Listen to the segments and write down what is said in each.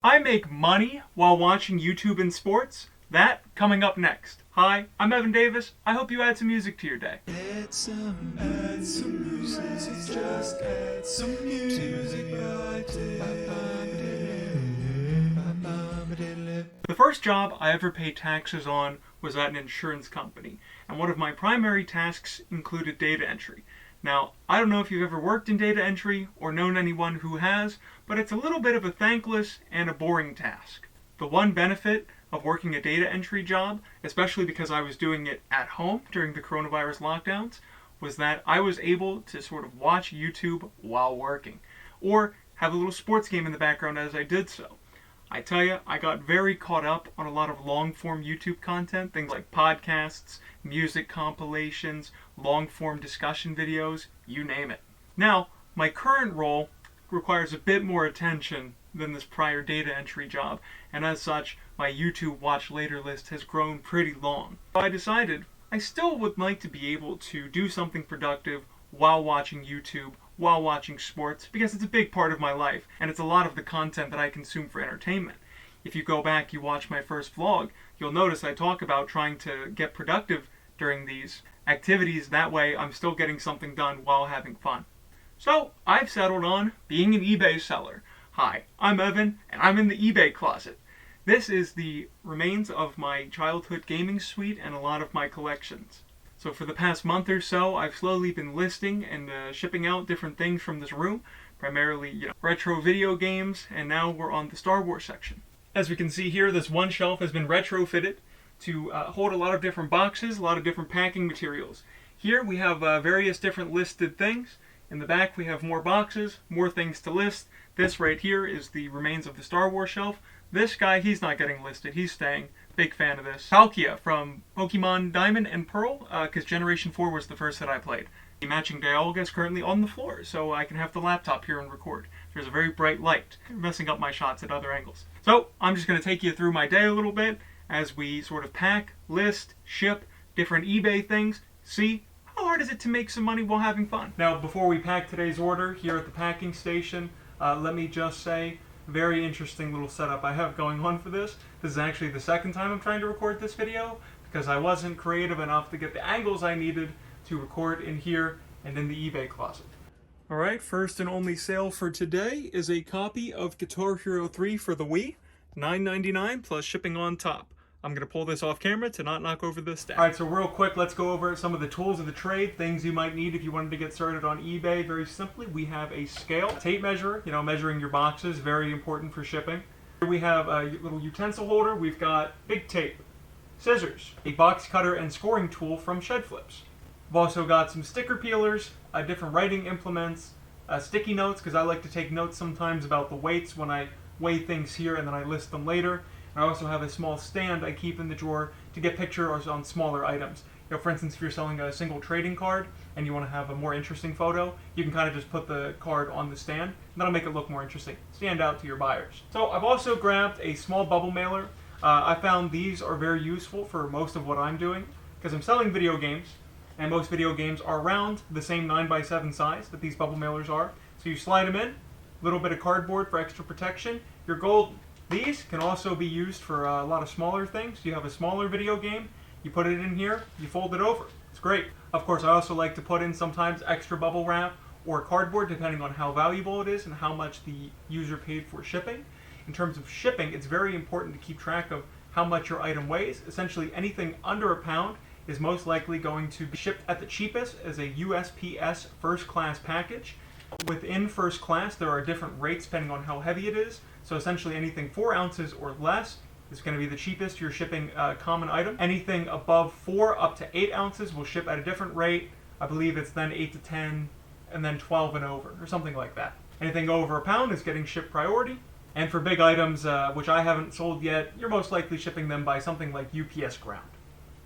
I make money while watching YouTube and sports. That coming up next. Hi, I'm Evan Davis. I hope you add some music to your day. Add some music, just add some music. The first job I ever paid taxes on was at an insurance company, and one of my primary tasks included data entry. Now, I don't know if you've ever worked in data entry or known anyone who has, but it's a little bit of a thankless and a boring task. The one benefit of working a data entry job, especially because I was doing it at home during the coronavirus lockdowns, was that I was able to sort of watch YouTube while working, or have a little sports game in the background as I did so. I tell you, I got very caught up on a lot of long-form YouTube content, things like podcasts, music compilations, long-form discussion videos, you name it. Now, my current role requires a bit more attention than this prior data entry job, and as such, my YouTube watch later list has grown pretty long. So I decided I still would like to be able to do something productive while watching YouTube, while watching sports, because it's a big part of my life, and it's a lot of the content that I consume for entertainment. If you go back, you watch my first vlog, you'll notice I talk about trying to get productive during these activities. That way, I'm still getting something done while having fun. So, I've settled on being an eBay seller. Hi, I'm Evan, and I'm in the eBay closet. This is the remains of my childhood gaming suite and a lot of my collections. So for the past month or so, I've slowly been listing and shipping out different things from this room, primarily retro video games, and now we're on the Star Wars section. As we can see here, this one shelf has been retrofitted to hold a lot of different boxes, a lot of different packing materials. Here we have various different listed things. In the back we have more boxes, more things to list. This right here is the remains of the Star Wars shelf. This guy, he's not getting listed, he's staying. Big fan of this. Palkia from Pokemon Diamond and Pearl, because Generation 4 was the first that I played. The matching Dialga is currently on the floor, so I can have the laptop here and record. There's a very bright light, messing up my shots at other angles. So, I'm just going to take you through my day a little bit as we sort of pack, list, ship different eBay things, see how hard is it to make some money while having fun. Now, before we pack today's order here at the packing station, let me just say, very interesting little setup I have going on for this. This is actually the second time I'm trying to record this video because I wasn't creative enough to get the angles I needed to record in here and in the eBay closet. Alright, first and only sale for today is a copy of Guitar Hero 3 for the Wii, $9.99 plus shipping on top. I'm going to pull this off camera to not knock over this stack. Alright, so real quick, let's go over some of the tools of the trade, things you might need if you wanted to get started on eBay. Very simply, we have a scale, tape measure, measuring your boxes, very important for shipping. Here we have a little utensil holder. We've got big tape, scissors, a box cutter and scoring tool from Shed Flips. We've also got some sticker peelers, different writing implements, sticky notes, because I like to take notes sometimes about the weights when I weigh things here and then I list them later. I also have a small stand I keep in the drawer to get pictures on smaller items. For instance, if you're selling a single trading card and you want to have a more interesting photo, you can kind of just put the card on the stand, and that'll make it look more interesting, stand out to your buyers. So I've also grabbed a small bubble mailer. I found these are very useful for most of what I'm doing, because I'm selling video games, and most video games are around the same 9x7 size that these bubble mailers are. So you slide them in, a little bit of cardboard for extra protection, you're golden. These can also be used for a lot of smaller things. You have a smaller video game, you put it in here, you fold it over. It's great. Of course, I also like to put in sometimes extra bubble wrap or cardboard depending on how valuable it is and how much the user paid for shipping. In terms of shipping, it's very important to keep track of how much your item weighs. Essentially, anything under a pound is most likely going to be shipped at the cheapest as a USPS first class package. Within first class, there are different rates depending on how heavy it is. So essentially anything 4 ounces or less is going to be the cheapest you're shipping a common item. Anything above 4 up to 8 ounces will ship at a different rate. I believe it's then 8 to 10 and then 12 and over or something like that. Anything over a pound is getting shipped priority. And for big items, which I haven't sold yet, you're most likely shipping them by something like UPS Ground.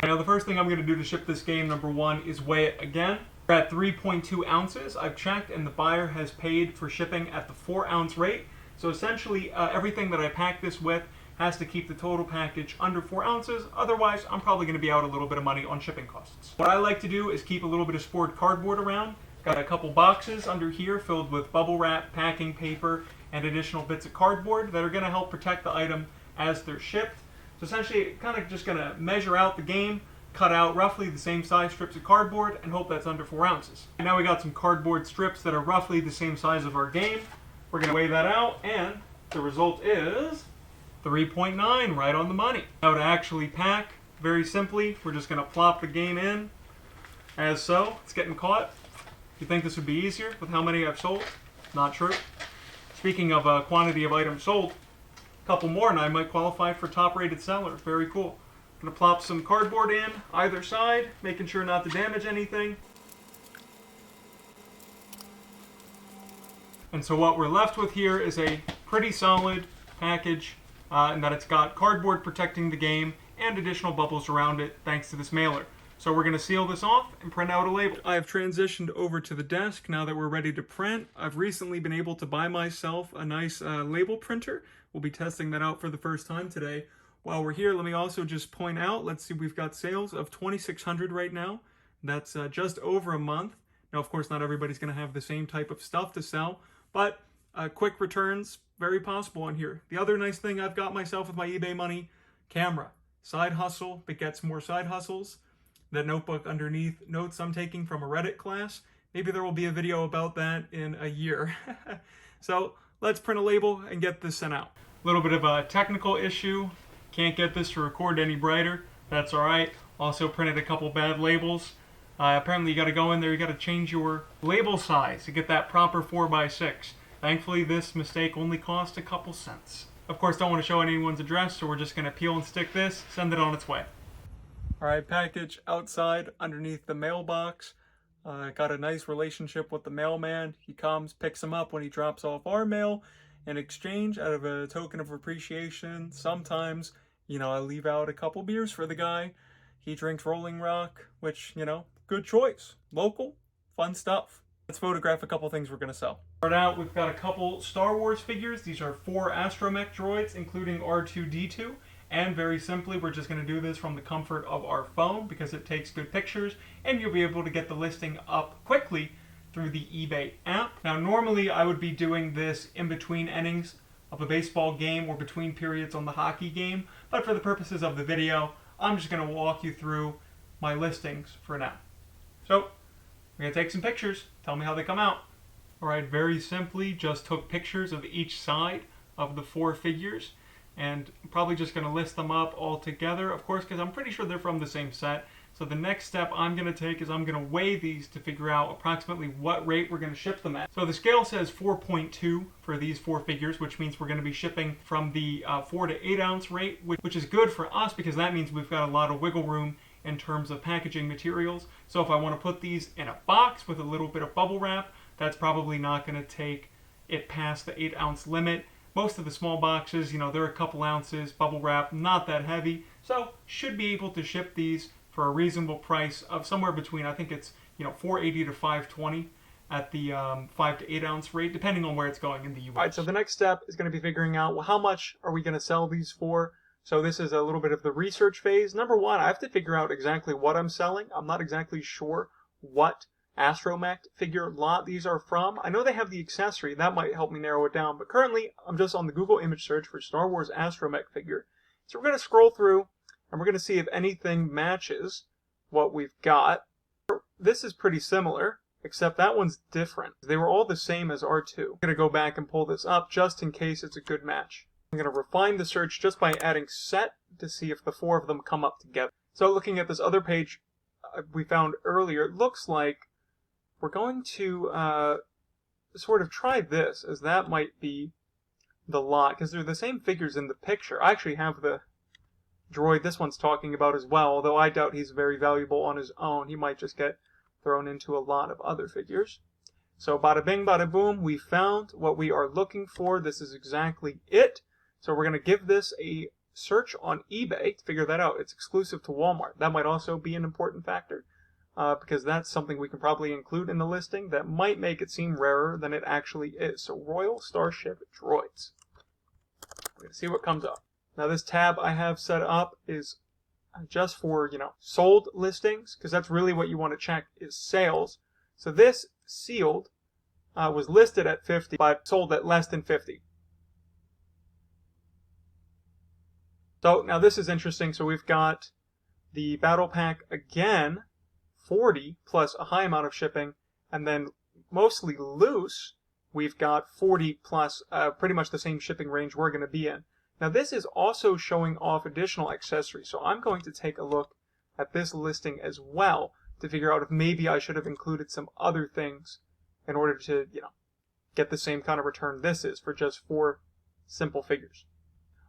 Now the first thing I'm going to do to ship this game, number one, is weigh it again. We're at 3.2 ounces. I've checked and the buyer has paid for shipping at the 4 ounce rate. So essentially, everything that I pack this with has to keep the total package under 4 ounces. Otherwise, I'm probably going to be out a little bit of money on shipping costs. What I like to do is keep a little bit of stored cardboard around. Got a couple boxes under here filled with bubble wrap, packing paper, and additional bits of cardboard that are going to help protect the item as they're shipped. So essentially, kind of just going to measure out the game, cut out roughly the same size strips of cardboard, and hope that's under 4 ounces. And now we got some cardboard strips that are roughly the same size of our game. We're going to weigh that out, and the result is 3.9, right on the money. Now to actually pack, very simply, we're just going to plop the game in, as so. It's getting caught. You think this would be easier with how many I've sold? Not true. Speaking of quantity of items sold, a couple more and I might qualify for top rated seller. Very cool. I'm going to plop some cardboard in either side, making sure not to damage anything. And so what we're left with here is a pretty solid package, in that it's got cardboard protecting the game and additional bubbles around it thanks to this mailer. So we're going to seal this off and print out a label. I have transitioned over to the desk now that we're ready to print. I've recently been able to buy myself a nice label printer. We'll be testing that out for the first time today. While we're here, let me also just point out, let's see, we've got sales of $2,600 right now. That's just over a month. Now, of course, not everybody's going to have the same type of stuff to sell, but quick returns, very possible on here. The other nice thing I've got myself with my eBay money, camera. Side hustle begets more side hustles. That notebook underneath, notes I'm taking from a Reddit class. Maybe there will be a video about that in a year. So let's print a label and get this sent out. A little bit of a technical issue. Can't get this to record any brighter. That's all right. Also printed a couple bad labels. Apparently you got to go in there, you got to change your label size to get that proper 4x6. Thankfully this mistake only cost a couple cents. Of course, don't want to show anyone's address, so we're just going to peel and stick this, send it on its way. Alright, package outside underneath the mailbox. Got a nice relationship with the mailman. He comes, picks them up when he drops off our mail. In exchange, out of a token of appreciation, sometimes, I leave out a couple beers for the guy. He drinks Rolling Rock, which, good choice. Local, fun stuff. Let's photograph a couple things we're going to sell. Start out, we've got a couple Star Wars figures. These are 4 astromech droids, including R2-D2. And very simply, we're just going to do this from the comfort of our phone because it takes good pictures, and you'll be able to get the listing up quickly through the eBay app. Now, normally I would be doing this in between innings of a baseball game or between periods on the hockey game, but for the purposes of the video, I'm just going to walk you through my listings for now. So, we're going to take some pictures. Tell me how they come out. Alright, very simply, just took pictures of each side of the 4 figures. And I'm probably just going to list them up all together, of course, because I'm pretty sure they're from the same set. So the next step I'm going to take is I'm going to weigh these to figure out approximately what rate we're going to ship them at. So the scale says 4.2 for these 4 figures, which means we're going to be shipping from the 4 to 8 ounce rate, which is good for us because that means we've got a lot of wiggle room in terms of packaging materials. So if I want to put these in a box with a little bit of bubble wrap, that's probably not going to take it past the 8 ounce limit. Most of the small boxes, they're a couple ounces, bubble wrap, not that heavy. So should be able to ship these for a reasonable price of somewhere between, I think it's, $4.80 to $5.20 at the 5 to 8 ounce rate, depending on where it's going in the US. All right, so the next step is going to be figuring out, well, how much are we going to sell these for? So this is a little bit of the research phase. Number one, I have to figure out exactly what I'm selling. I'm not exactly sure what astromech figure lot these are from. I know they have the accessory. That might help me narrow it down. But currently, I'm just on the Google image search for Star Wars astromech figure. So we're going to scroll through, and we're going to see if anything matches what we've got. This is pretty similar, except that one's different. They were all the same as R2. I'm going to go back and pull this up just in case it's a good match. I'm going to refine the search just by adding set to see if the 4 of them come up together. So looking at this other page we found earlier, it looks like we're going to sort of try this, as that might be the lot, because they're the same figures in the picture. I actually have the droid this one's talking about as well, although I doubt he's very valuable on his own. He might just get thrown into a lot of other figures. So bada bing, bada boom, we found what we are looking for. This is exactly it. So we're going to give this a search on eBay to figure that out. It's exclusive to Walmart. That might also be an important factor. Because that's something we can probably include in the listing that might make it seem rarer than it actually is. So Royal Starship Droids. We're going to see what comes up. Now this tab I have set up is just for, sold listings, because that's really what you want to check is sales. So this sealed was listed at 50, but sold at less than 50. So now this is interesting. So we've got the battle pack again, 40 plus a high amount of shipping, and then mostly loose, we've got 40 plus pretty much the same shipping range we're going to be in. Now this is also showing off additional accessories, so I'm going to take a look at this listing as well to figure out if maybe I should have included some other things in order to, get the same kind of return this is for just 4 simple figures.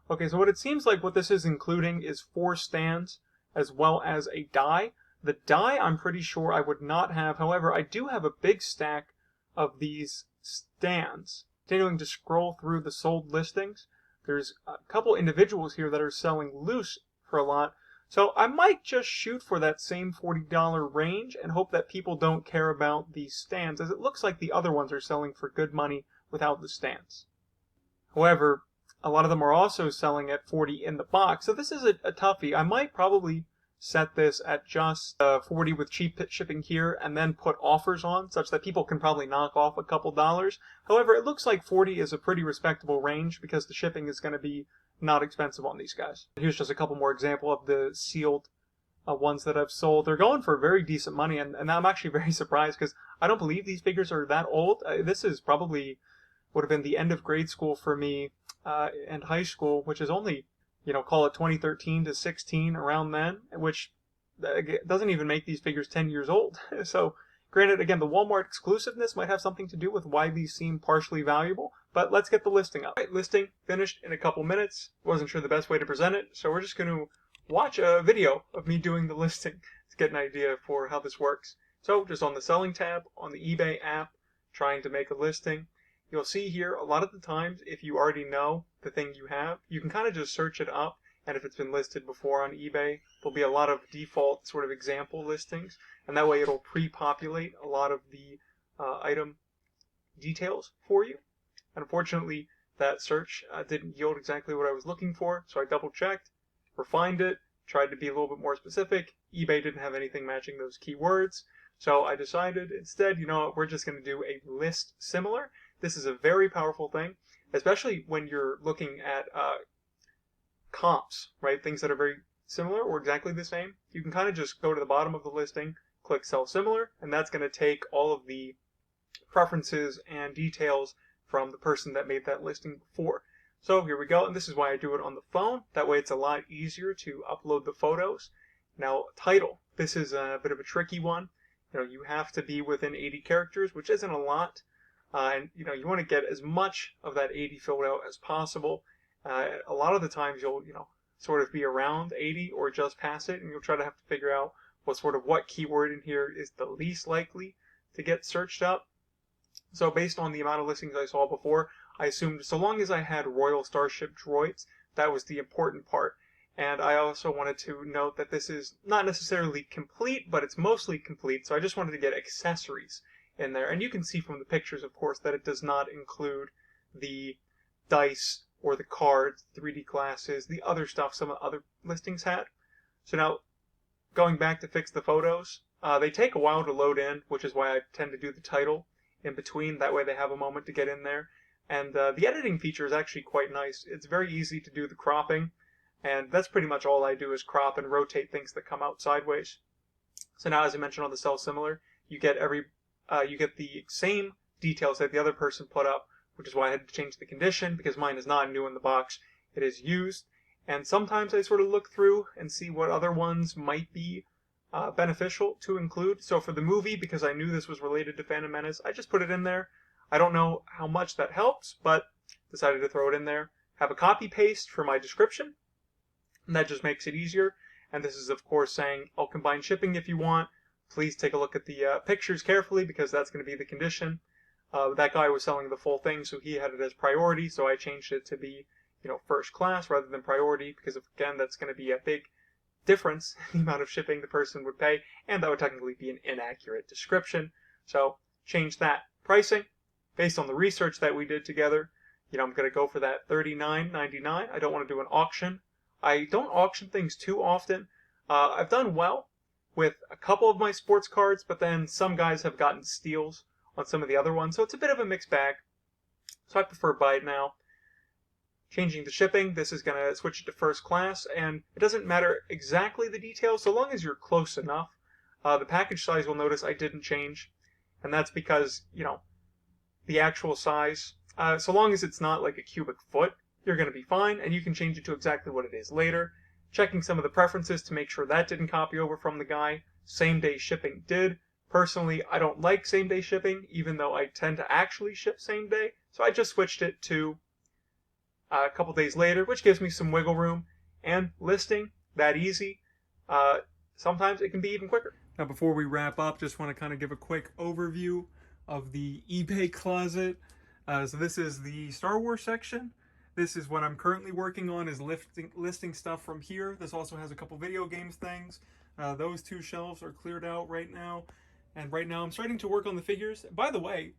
Okay, so what it seems like what this is including is 4 stands as well as a die. The die I'm pretty sure I would not have. However, I do have a big stack of these stands. Continuing to scroll through the sold listings, there's a couple individuals here that are selling loose for a lot. So I might just shoot for that same $40 range and hope that people don't care about these stands, as it looks like the other ones are selling for good money without the stands. However, a lot of them are also selling at 40 in the box, so this is a toughie. I might probably set this at just 40 with cheap shipping here and then put offers on such that people can probably knock off a couple dollars. However, it looks like 40 is a pretty respectable range because the shipping is going to be not expensive on these guys. Here's just a couple more example of the sealed ones that I've sold. They're going for very decent money, and I'm actually very surprised because I don't believe these figures are that old. This is probably would have been the end of grade school for me and high school, which is only, call it 2013 to 16, around then, which doesn't even make these figures 10 years old. So granted, again, the Walmart exclusiveness might have something to do with why these seem partially valuable, but let's get the listing up. All right, listing finished in a couple minutes. Wasn't sure the best way to present it, so we're just going to watch a video of me doing the listing to get an idea for how this works. So just on the selling tab on the eBay app, trying to make a listing. You'll see here, a lot of the times, if you already know the thing you have, you can kind of just search it up, and if it's been listed before on eBay, there'll be a lot of default sort of example listings, and that way it'll pre-populate a lot of the item details for you. Unfortunately, that search didn't yield exactly what I was looking for, so I double-checked, refined it, tried to be a little bit more specific. eBay didn't have anything matching those keywords, so I decided instead, we're just going to do a list similar. This is a very powerful thing, especially when you're looking at comps, right? Things that are very similar or exactly the same. You can kind of just go to the bottom of the listing, click Sell Similar, and that's going to take all of the preferences and details from the person that made that listing before. So here we go, and this is why I do it on the phone. That way it's a lot easier to upload the photos. Now, title. This is a bit of a tricky one. You have to be within 80 characters, which isn't a lot. And you want to get as much of that 80 filled out as possible. A lot of the times you'll sort of be around 80 or just past it, and you'll try to have to figure out what keyword in here is the least likely to get searched up. So based on the amount of listings I saw before, I assumed so long as I had Royal Starship droids, that was the important part. And I also wanted to note that this is not necessarily complete, but it's mostly complete, so I just wanted to get accessories in there. And you can see from the pictures, of course, that it does not include the dice or the cards, 3D glasses, the other stuff some other listings had. So now, going back to fix the photos, they take a while to load in, which is why I tend to do the title in between. That way they have a moment to get in there. And the editing feature is actually quite nice. It's very easy to do the cropping, and that's pretty much all I do is crop and rotate things that come out sideways. So now, as I mentioned on the Sell Similar, you get the same details that the other person put up, which is why I had to change the condition, because mine is not new in the box, it is used. And sometimes I sort of look through and see what other ones might be beneficial to include. So for the movie, because I knew this was related to Phantom Menace, I just put it in there. I don't know how much that helps, but decided to throw it in there. Have a copy paste for my description, and that just makes it easier. And this is, of course, saying I'll combine shipping if you want. Please take a look at the pictures carefully, because that's going to be the condition. That guy was selling the full thing, so he had it as priority, so I changed it to be, first class rather than priority, because again, that's going to be a big difference in the amount of shipping the person would pay, and that would technically be an inaccurate description. So change that. Pricing, based on the research that we did together, I'm going to go for that $39.99. I don't want to do an auction. I don't auction things too often. I've done well with a couple of my sports cards, but then some guys have gotten steals on some of the other ones, so it's a bit of a mixed bag. So I prefer buy it now. changing the shipping, this is going to switch it to first class, and it doesn't matter exactly the details, so long as you're close enough. The package size, will notice I didn't change, and that's because, the actual size, so long as it's not like a cubic foot, you're going to be fine, and you can change it to exactly what it is later. Checking some of the preferences to make sure that didn't copy over from the guy. Same day shipping did. Personally, I don't like same day shipping, even though I tend to actually ship same day, so I just switched it to a couple days later, which gives me some wiggle room. And listing, that easy. Sometimes it can be even quicker. Now, before we wrap up, just want to kind of give a quick overview of the eBay closet. So this is the Star Wars section. This is what I'm currently working on, is listing stuff from here. This also has a couple video games things. Those two shelves are cleared out right now. And right now I'm starting to work on the figures. By the way,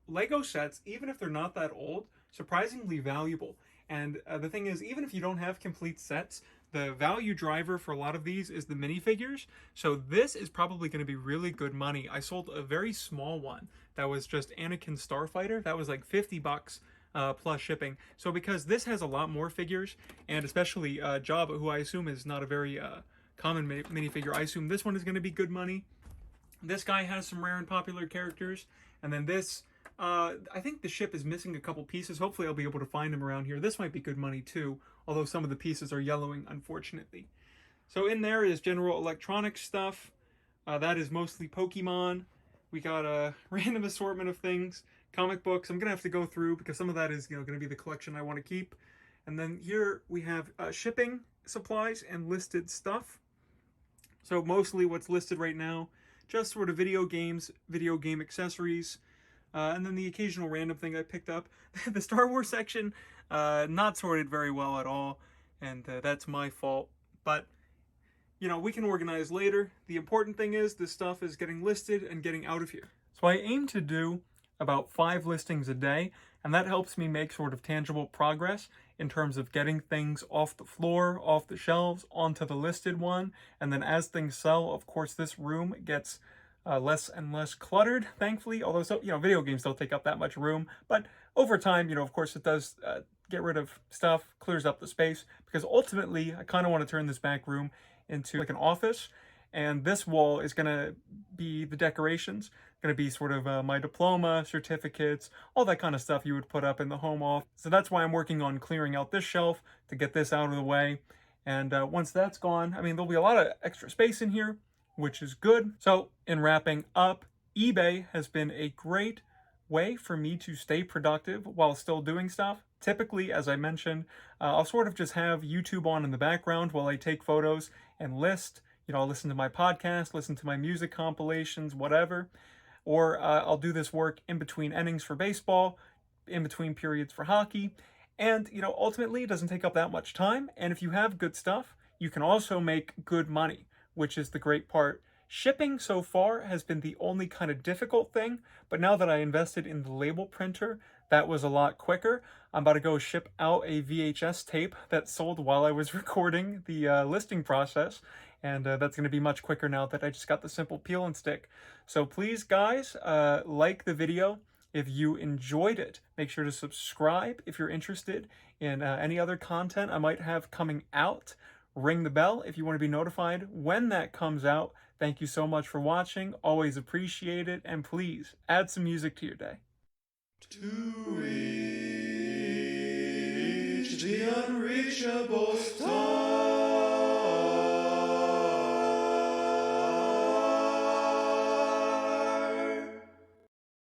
Lego sets, even if they're not that old, surprisingly valuable. And the thing is, even if you don't have complete sets, the value driver for a lot of these is the minifigures. So this is probably going to be really good money. I sold a very small one that was just Anakin Starfighter. That was like 50 bucks plus shipping. So because this has a lot more figures, and especially Jabba, who I assume is not a very common minifigure, I assume this one is going to be good money. This guy has some rare and popular characters. And then this, I think the ship is missing a couple pieces. Hopefully I'll be able to find them around here. This might be good money too, although some of the pieces are yellowing, unfortunately. So in there is general electronics stuff. That is mostly Pokemon. We got a random assortment of things. Comic books. I'm going to have to go through because some of that is going to be the collection I want to keep. And then here we have shipping supplies and listed stuff. So mostly what's listed right now, just sort of video games, video game accessories, and then the occasional random thing I picked up. The Star Wars section, not sorted very well at all, and that's my fault. But, we can organize later. The important thing is this stuff is getting listed and getting out of here. So I aim to do about 5 listings a day, and that helps me make sort of tangible progress in terms of getting things off the floor, off the shelves, onto the listed one. And then as things sell, of course, this room gets less and less cluttered, thankfully. Although, video games don't take up that much room. But over time, of course, it does get rid of stuff, clears up the space. Because ultimately, I kind of want to turn this back room into like an office. And this wall is going to be the decorations, going to be sort of my diploma, certificates, all that kind of stuff you would put up in the home office. So that's why I'm working on clearing out this shelf to get this out of the way. And once that's gone, there'll be a lot of extra space in here, which is good. So in wrapping up, eBay has been a great way for me to stay productive while still doing stuff. Typically, as I mentioned, I'll sort of just have YouTube on in the background while I take photos and list. I'll listen to my podcast, listen to my music compilations, whatever. Or I'll do this work in between innings for baseball, in between periods for hockey. And, ultimately, it doesn't take up that much time. And if you have good stuff, you can also make good money, which is the great part. Shipping so far has been the only kind of difficult thing, but now that I invested in the label printer, that was a lot quicker. I'm about to go ship out a VHS tape that sold while I was recording the listing process, and that's going to be much quicker now that I just got the simple peel and stick. So please, guys, like the video. If you enjoyed it, make sure to subscribe if you're interested in any other content I might have coming out. Ring the bell if you want to be notified when that comes out. Thank you so much for watching. Always appreciate it. And please add some music to your day. To reach the unreachable star.